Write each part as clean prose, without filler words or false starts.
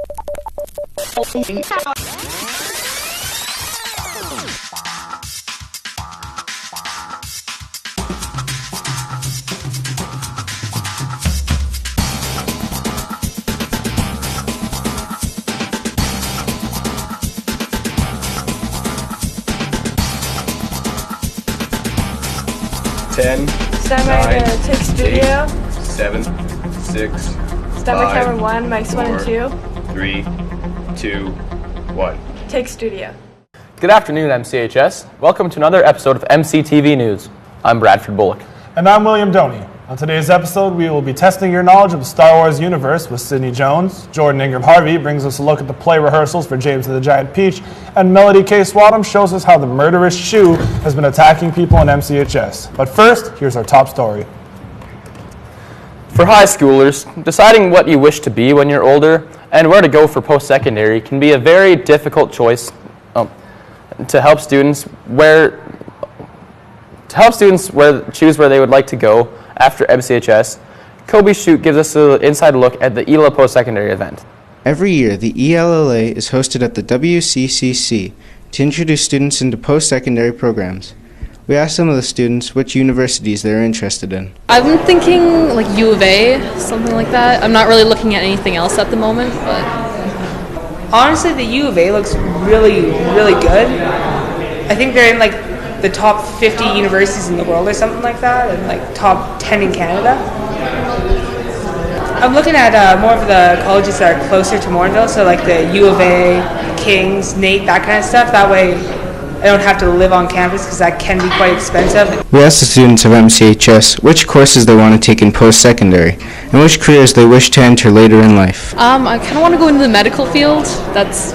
Ten. Stand by to take studio. 7, 6. Stand by camera 1, mics 1 and 2. 3, 2, 1. Take studio. Good afternoon, MCHS. Welcome to another episode of MCTV News. I'm Bradford Bullock. And I'm William Doney. On today's episode, we will be testing your knowledge of the Star Wars universe with Sydney Jones. Jordan Imgrund-Harvey brings us a look at the play rehearsals for James and the Giant Peach. And Melody Kaiswatum shows us how the murderous Chute has been attacking people in MCHS. But first, here's our top story. For high schoolers, deciding what you wish to be when you're older and where to go for post-secondary can be a very difficult choice to help students choose where they would like to go after MCHS. Chute gives us an inside look at the ELA post-secondary event. Every year, the ELA is hosted at the WCCC to introduce students into post-secondary programs. We asked some of the students which universities they're interested in. I've been thinking like U of A, something like that. I'm not really looking at anything else at the moment, but honestly, the U of A looks really, really good. I think they're in like the top 50 universities in the world or something like that, and like top 10 in Canada. I'm looking at more of the colleges that are closer to Morinville, so like the U of A, King's, NAIT, that kind of stuff. That way I don't have to live on campus because that can be quite expensive. We asked the students of MCHS which courses they want to take in post-secondary and which careers they wish to enter later in life. I kind of want to go into the medical field. That's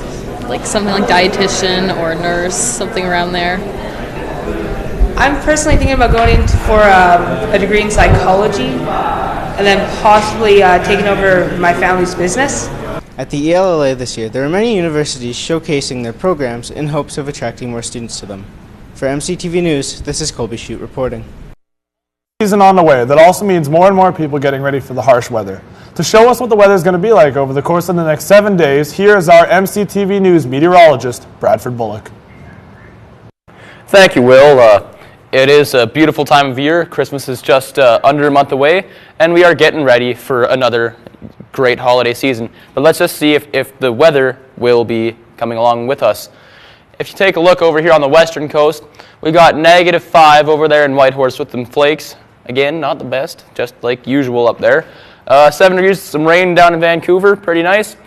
like something like dietitian or nurse, something around there. I'm personally thinking about going for a degree in psychology and then possibly taking over my family's business. At the ELA this year, there are many universities showcasing their programs in hopes of attracting more students to them. For MCTV News, this is Chute reporting. Season on the way. That also means more and more people getting ready for the harsh weather. To show us what the weather is going to be like over the course of the next 7 days, here is our MCTV News meteorologist, Bradford Bullock. Thank you, Will. It is a beautiful time of year. Christmas is just under a month away, and we are getting ready for another great holiday season. But let's just see if the weather will be coming along with us. If you take a look over here on the western coast, we got -5 over there in Whitehorse with some flakes. Again, not the best, just like usual up there. 7 degrees, some rain down in Vancouver, pretty nice.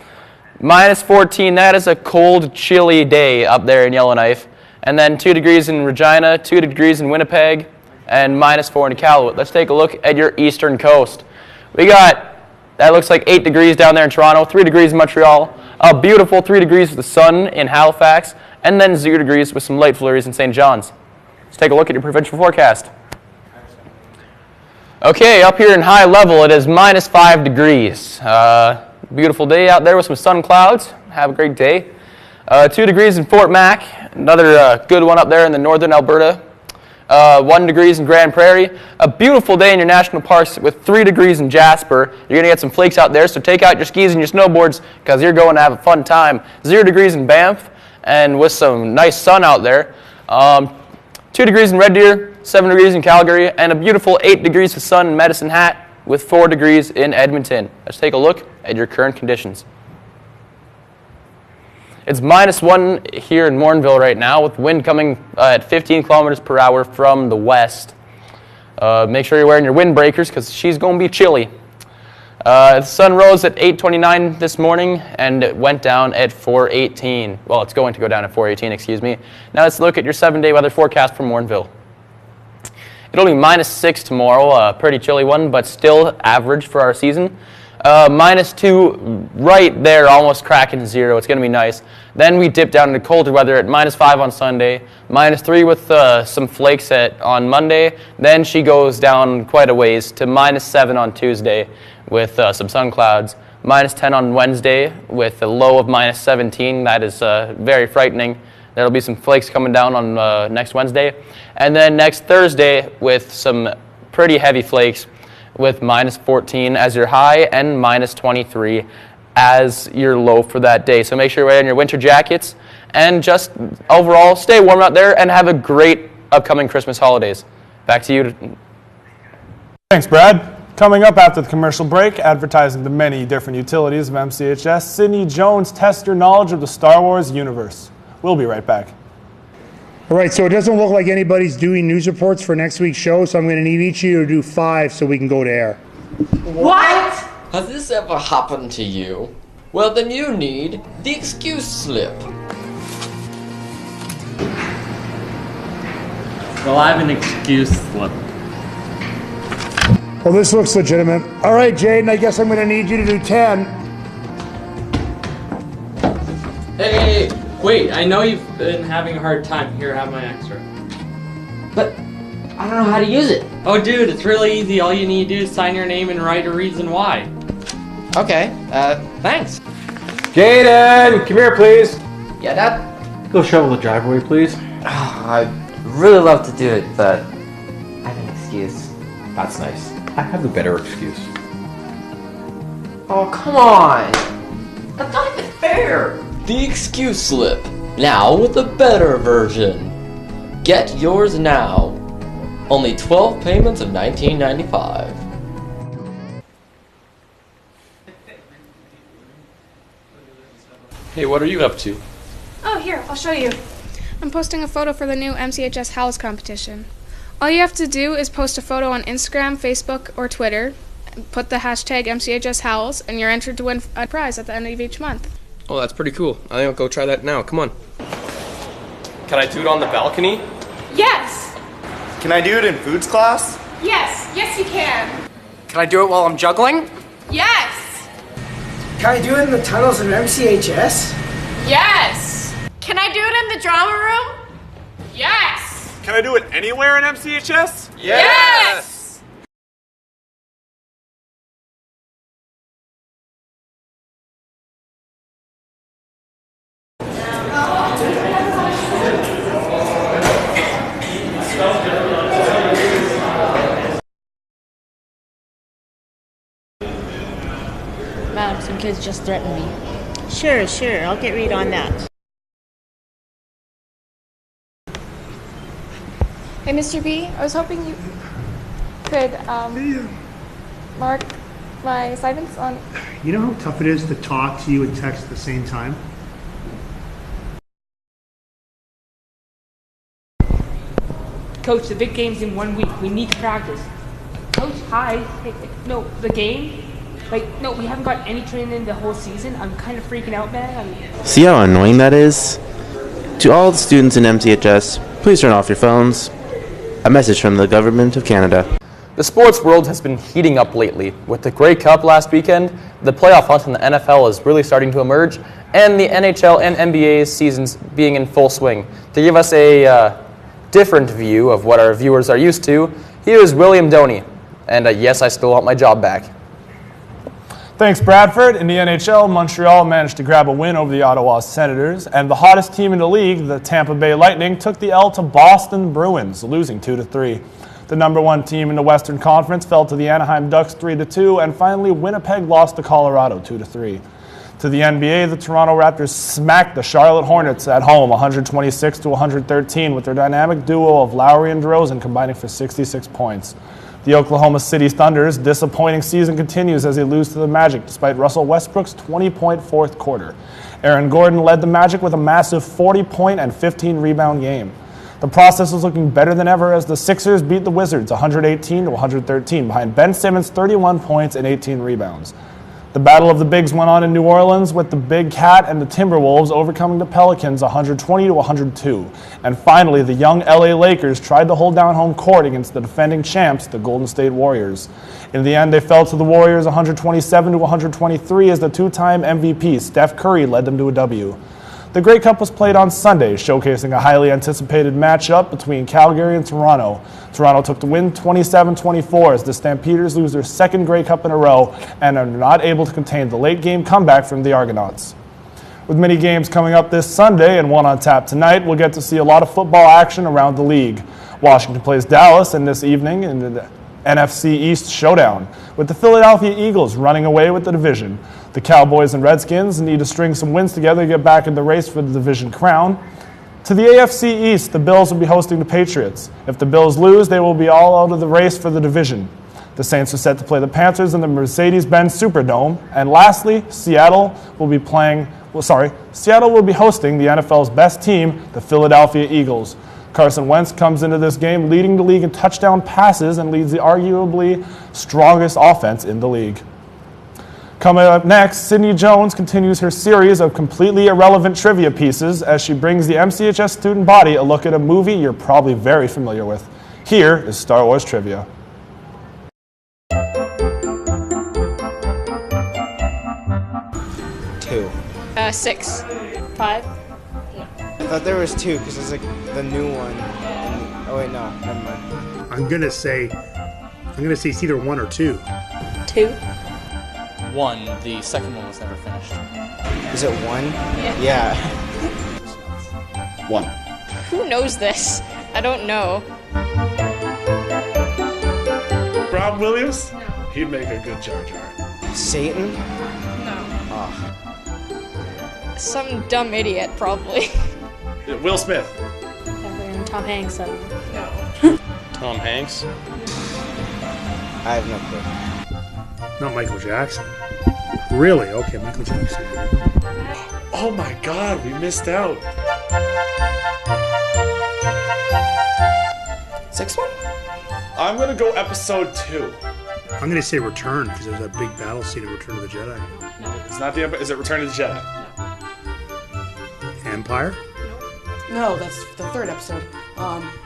-14, that is a cold, chilly day up there in Yellowknife. And then 2 degrees in Regina, 2 degrees in Winnipeg, and -4 in Iqaluit. Let's take a look at your eastern coast. We got, that looks like 8 degrees down there in Toronto, 3 degrees in Montreal, a beautiful 3 degrees with the sun in Halifax, and then 0 degrees with some light flurries in St. John's. Let's take a look at your provincial forecast. Okay, up here in high level, it is -5 degrees. Beautiful day out there with some sun clouds. Have a great day. 2 degrees in Fort Mac, another good one up there in the northern Alberta. 1 degrees in Grand Prairie. A beautiful day in your national parks with 3 degrees in Jasper. You're going to get some flakes out there, so take out your skis and your snowboards because you're going to have a fun time. 0 degrees in Banff, and with some nice sun out there. 2 degrees in Red Deer, 7 degrees in Calgary, and a beautiful 8 degrees of sun in Medicine Hat with 4 degrees in Edmonton. Let's take a look at your current conditions. It's -1 here in Morinville right now with wind coming at 15 kilometers per hour from the west. Make sure you're wearing your windbreakers because she's going to be chilly. The sun rose at 8:29 this morning and it went down at 4:18. Well, it's going to go down at 4:18, excuse me. Now let's look at your 7-day weather forecast for Morinville. It'll be -6 tomorrow, a pretty chilly one, but still average for our season. -2 right there, almost cracking 0. It's going to be nice. Then we dip down into colder weather at -5 on Sunday, -3 with some flakes on Monday. Then she goes down quite a ways to -7 on Tuesday with some sun clouds, -10 on Wednesday with a low of -17. That is very frightening. There'll be some flakes coming down on next Wednesday. And then next Thursday with some pretty heavy flakes with -14 as your high and -23 as your low for that day. So make sure you're wearing your winter jackets and just overall stay warm out there and have a great upcoming Christmas holidays. Back to you. Thanks, Brad. Coming up after the commercial break, advertising the many different utilities of MCHS, Sydney Jones tests your knowledge of the Star Wars universe. We'll be right back. All right, so it doesn't look like anybody's doing news reports for next week's show, so I'm going to need each of you to do 5 so we can go to air. What? Has this ever happened to you? Well, then you need the excuse slip. Well, I have an excuse slip. Well, this looks legitimate. All right, Jaden, I guess I'm going to need you to do 10. Hey, wait, I know you've been having a hard time. Here, have my extra. But I don't know how to use it. Oh, dude, it's really easy. All you need to do is sign your name and write a reason why. Okay, thanks. Jaden, come here, please. Yeah, Dad? Go shovel the driveway, please. I'd really love to do it, but I have an excuse. That's nice. I have a better excuse. Oh, come on. That's not even fair. The excuse slip. Now with a better version. Get yours now. Only 12 payments of $19.95. Hey, what are you up to? Oh, here, I'll show you. I'm posting a photo for the new MCHS Howls competition. All you have to do is post a photo on Instagram, Facebook, or Twitter, put the hashtag MCHS Howls, and you're entered to win a prize at the end of each month. Oh, that's pretty cool. I think I'll go try that now. Come on. Can I do it on the balcony? Yes! Can I do it in foods class? Yes! Yes, you can! Can I do it while I'm juggling? Yes! Can I do it in the tunnels of MCHS? Yes! Can I do it in the drama room? Yes! Can I do it anywhere in MCHS? Yes! Madam, some kids just threatened me. Sure. I'll get read on that. Hey, Mr. B, I was hoping you could mark my assignments on... You know how tough it is to talk to you and text at the same time? Coach, the big game's in 1 week. We need to practice. Coach, hi. Hey, no, the game? No, we haven't got any training in the whole season. I'm kind of freaking out, man. See how annoying that is? To all the students in MCHS, please turn off your phones. A message from the Government of Canada. The sports world has been heating up lately. With the Grey Cup last weekend, the playoff hunt in the NFL is really starting to emerge, and the NHL and NBA seasons being in full swing. To give us a different view of what our viewers are used to, here is William Doney. And yes, I still want my job back. Thanks, Bradford. In the NHL, Montreal managed to grab a win over the Ottawa Senators, and the hottest team in the league, the Tampa Bay Lightning, took the L to Boston Bruins, losing 2-3. The number 1 team in the Western Conference fell to the Anaheim Ducks 3-2, and finally Winnipeg lost to Colorado 2-3. To the NBA, the Toronto Raptors smacked the Charlotte Hornets at home 126-113 with their dynamic duo of Lowry and DeRozan combining for 66 points. The Oklahoma City Thunder's disappointing season continues as they lose to the Magic despite Russell Westbrook's 20-point fourth quarter. Aaron Gordon led the Magic with a massive 40-point and 15-rebound game. The process was looking better than ever as the Sixers beat the Wizards 118-113 behind Ben Simmons' 31 points and 18 rebounds. The Battle of the Bigs went on in New Orleans with the Big Cat and the Timberwolves overcoming the Pelicans 120-102. And finally, the young LA Lakers tried to hold down home court against the defending champs, the Golden State Warriors. In the end, they fell to the Warriors 127-123 as the two-time MVP, Steph Curry, led them to a W. The Grey Cup was played on Sunday, showcasing a highly anticipated matchup between Calgary and Toronto. Toronto took the win 27-24 as the Stampeders lose their second Grey Cup in a row and are not able to contain the late-game comeback from the Argonauts. With many games coming up this Sunday and one on tap tonight, we'll get to see a lot of football action around the league. Washington plays Dallas, and this evening NFC East showdown, with the Philadelphia Eagles running away with the division. The Cowboys and Redskins need to string some wins together to get back in the race for the division crown. To the AFC East, the Bills will be hosting the Patriots. If the Bills lose, they will be all out of the race for the division. The Saints are set to play the Panthers in the Mercedes-Benz Superdome. And lastly, Seattle will be hosting the NFL's best team, the Philadelphia Eagles. Carson Wentz comes into this game leading the league in touchdown passes and leads the arguably strongest offense in the league. Coming up next, Sydney Jones continues her series of completely irrelevant trivia pieces as she brings the MCHS student body a look at a movie you're probably very familiar with. Here is Star Wars Trivia. Two. 6. 5. I thought there was 2 because it's like the new one. Oh wait, no, never mind. I'm gonna say it's either 1 or 2. 2. 1. The second one was never finished. Is it 1? Yeah. 1. Who knows this? I don't know. Rob Williams? No. He'd make a good Jar Jar. Satan? No. Oh. Some dumb idiot, probably. Will Smith. Tom Hanks. No. Tom Hanks? I have no clue. Not Michael Jackson. Really? Okay, Michael Jackson. Oh my God, we missed out. 6th one? I'm gonna go episode 2. I'm gonna say Return because there's that big battle scene in Return of the Jedi. It's not the. Is it Return of the Jedi? Empire? No, that's the 3rd episode.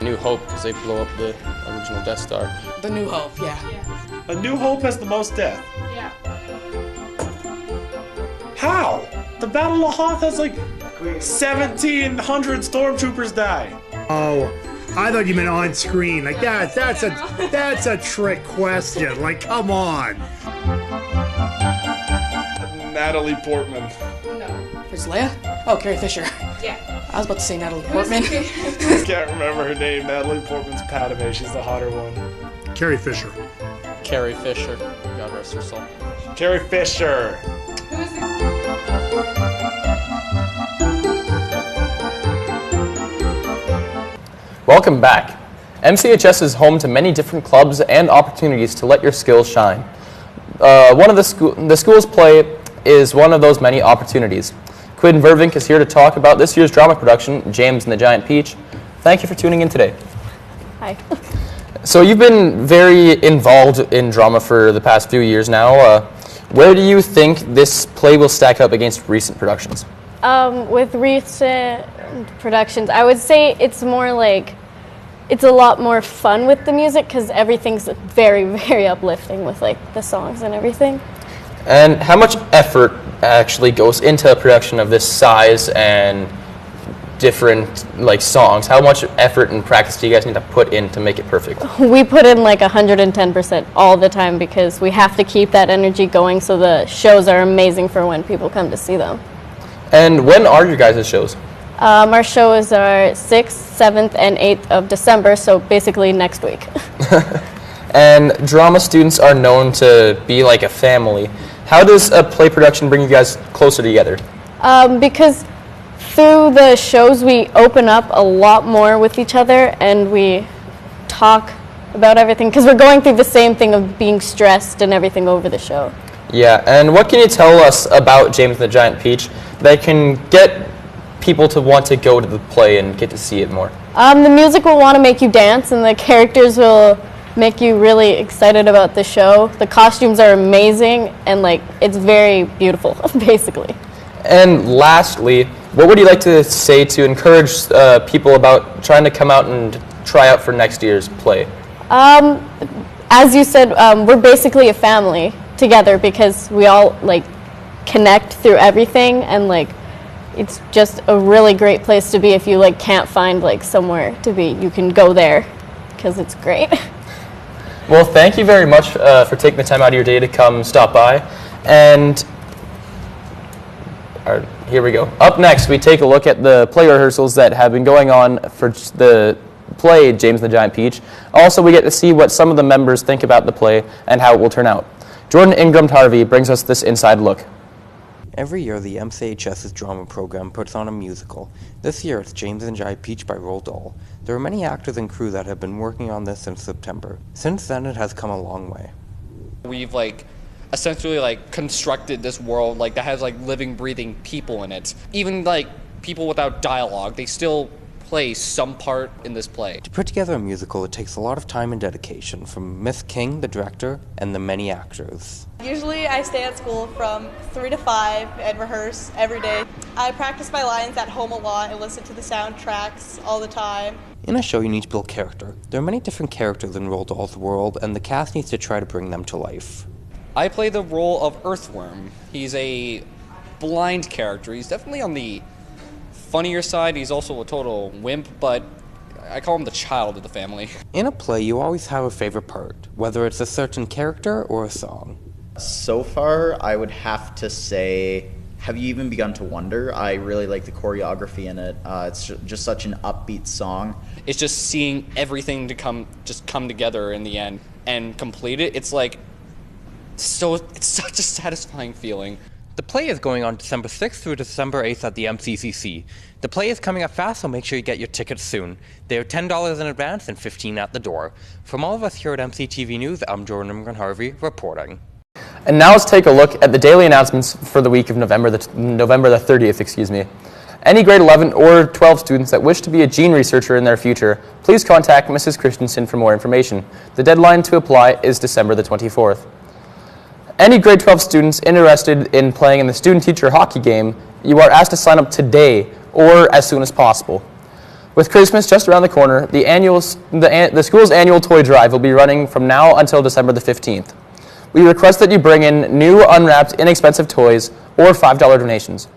New Hope, because they blow up the original Death Star. The New Hope, yeah. A New Hope has the most death. Yeah. How? The Battle of Hoth has like 1,700 stormtroopers die. Oh, I thought you meant on screen. Like that's a trick question. Like, come on. Natalie Portman. No. There's Leia? Oh, Carrie Fisher. Yeah. I was about to say Natalie Portman. I can't remember her name. Natalie Portman's Padme. She's the hotter one. Carrie Fisher. Carrie Fisher. God rest her soul. Carrie Fisher. Who is it? Welcome back. MCHS is home to many different clubs and opportunities to let your skills shine. One of the school's play is one of those many opportunities. Quinn and Vervynck is here to talk about this year's drama production, James and the Giant Peach. Thank you for tuning in today. Hi. So you've been very involved in drama for the past few years now. Where do you think this play will stack up against recent productions? With recent productions, I would say it's more like, it's a lot more fun with the music because everything's very, very uplifting with like the songs and everything. And how much effort actually goes into a production of this size and different like songs? How much effort and practice do you guys need to put in to make it perfect? We put in like 110% all the time because we have to keep that energy going so the shows are amazing for when people come to see them. And when are your guys' shows? Our shows are 6th, 7th, and 8th of December, so basically next week. And drama students are known to be like a family. How does a play production bring you guys closer together? Because through the shows we open up a lot more with each other and we talk about everything because we're going through the same thing of being stressed and everything over the show. Yeah, and what can you tell us about James and the Giant Peach that can get people to want to go to the play and get to see it more? The music will want to make you dance and the characters will make you really excited about the show. The costumes are amazing and like it's very beautiful, basically. And lastly, what would you like to say to encourage people about trying to come out and try out for next year's play? As you said, we're basically a family together because we all like connect through everything and like it's just a really great place to be. If you like can't find like somewhere to be, you can go there because it's great. Well, thank you very much for taking the time out of your day to come stop by. And here we go. Up next, we take a look at the play rehearsals that have been going on for the play James and the Giant Peach. Also, we get to see what some of the members think about the play and how it will turn out. Jordan Imgrund-Harvey brings us this inside look. Every year, the MCHS's drama program puts on a musical. This year, it's James and the Giant Peach by Roald Dahl. There are many actors and crew that have been working on this since September. Since then, it has come a long way. We've essentially constructed this world that has living, breathing people in it. Even people without dialogue, they still play some part in this play. To put together a musical, it takes a lot of time and dedication from Miss King, the director, and the many actors. Usually I stay at school from 3 to 5 and rehearse every day. I practice my lines at home a lot and listen to the soundtracks all the time. In a show, you need to build character. There are many different characters in Roald Dahl's world, and the cast needs to try to bring them to life. I play the role of Earthworm. He's a blind character. He's definitely on the funnier side. He's also a total wimp, but I call him the child of the family. In a play, you always have a favorite part, whether it's a certain character or a song. So far, I would have to say, Have You Even Begun to Wonder? I really like the choreography in it. It's just such an upbeat song. It's just seeing everything to come together in the end and complete it. It's it's such a satisfying feeling. The play is going on December 6th through December 8th at the MCCC. The play is coming up fast, so make sure you get your tickets soon. They are $10 in advance and $15 at the door. From all of us here at MCTV News, I'm Jordan Imgrund-Harvey reporting. And now let's take a look at the daily announcements for the week of November the 30th. Any grade 11 or 12 students that wish to be a gene researcher in their future, please contact Mrs. Christensen for more information. The deadline to apply is December the 24th. Any grade 12 students interested in playing in the student-teacher hockey game, you are asked to sign up today or as soon as possible. With Christmas just around the corner, the school's annual toy drive will be running from now until December the 15th. We request that you bring in new, unwrapped, inexpensive toys or $5 donations.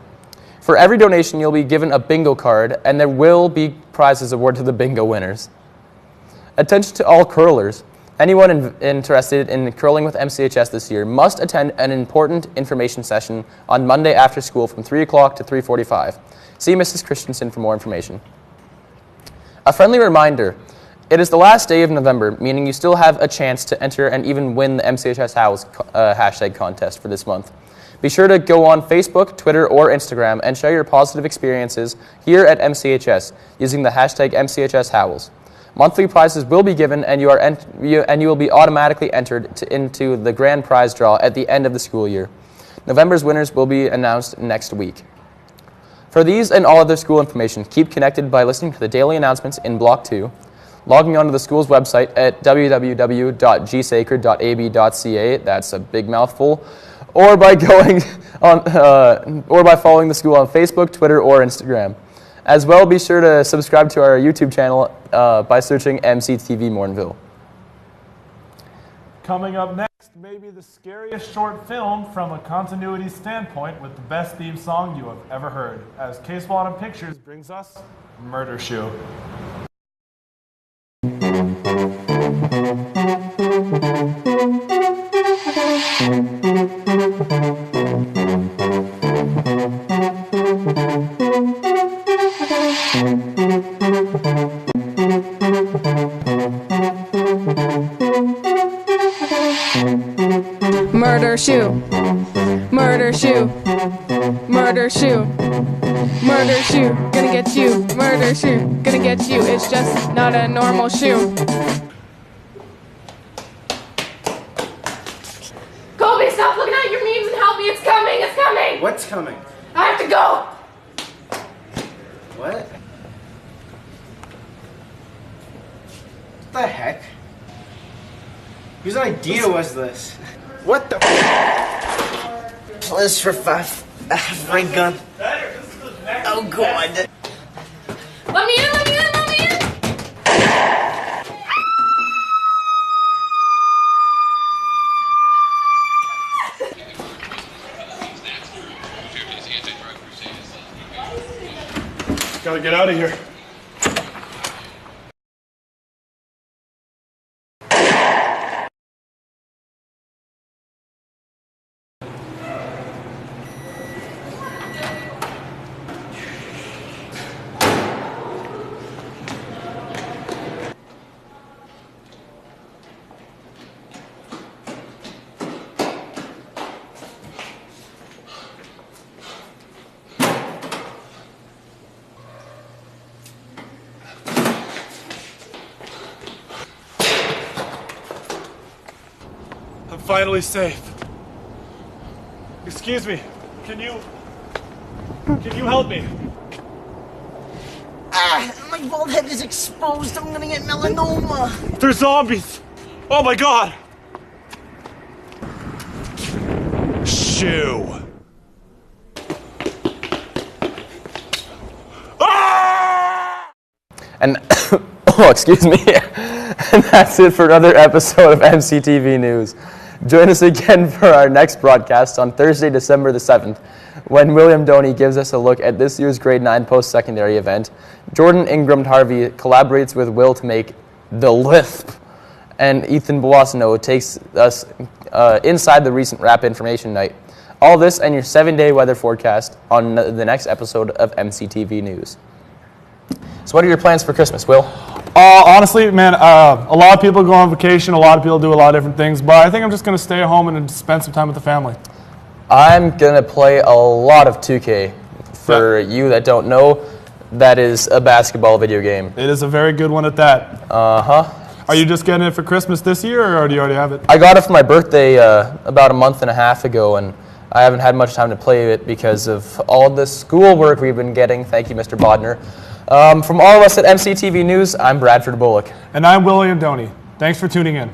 For every donation, you'll be given a bingo card, and there will be prizes awarded to the bingo winners. Attention to all curlers. Anyone interested in curling with MCHS this year must attend an important information session on Monday after school from 3 o'clock to 3:45. See Mrs. Christensen for more information. A friendly reminder, it is the last day of November, meaning you still have a chance to enter and even win the MCHS House hashtag contest for this month. Be sure to go on Facebook, Twitter, or Instagram and share your positive experiences here at MCHS using the hashtag MCHS Howls. Monthly prizes will be given, and you will be automatically entered into the grand prize draw at the end of the school year. November's winners will be announced next week. For these and all other school information, keep connected by listening to the daily announcements in Block 2, logging onto the school's website at www.gsacred.ab.ca, that's a big mouthful, or by following the school on Facebook, Twitter, or Instagram. As well, be sure to subscribe to our YouTube channel by searching MCTV Morinville. Coming up next, maybe the scariest short film from a continuity standpoint with the best theme song you have ever heard, as Kaiswatum Pictures brings us Murder Chute. Murder Chute. Murder Chute. Murder Chute. Murder Chute. Gonna get you. Murder Chute. Gonna get you. It's just not a normal shoe. Colby, stop looking at your memes and help me. It's coming. It's coming. What's coming? I have to go. What? What the heck? Whose idea was this? What the Liz for 5. My gun. Oh god. Let me in, let me in, let me in! Gotta get out of here. I'm finally safe. Excuse me. Can you help me? Ah, my bald head is exposed. I'm gonna get melanoma. They're zombies. Oh my god. Shoo. And, oh, excuse me. And that's it for another episode of MCTV News. Join us again for our next broadcast on Thursday, December the 7th, when William Doney gives us a look at this year's Grade 9 post-secondary event. Jordan Imgrund-Harvey collaborates with Will to make The Lisp, and Ethan Boissonneau takes us inside the recent rap information night. All this and your 7-day weather forecast on the next episode of MCTV News. So what are your plans for Christmas, Will? Honestly, man, a lot of people go on vacation. A lot of people do a lot of different things. But I think I'm just going to stay at home and spend some time with the family. I'm going to play a lot of 2K. For you that don't know, that is a basketball video game. It is a very good one at that. Uh-huh. Are you just getting it for Christmas this year, or do you already have it? I got it for my birthday about a month and a half ago, and I haven't had much time to play it because of all the schoolwork we've been getting. Thank you, Mr. Bodner. From all of us at MCTV News, I'm Bradford Bullock. And I'm William Doney. Thanks for tuning in.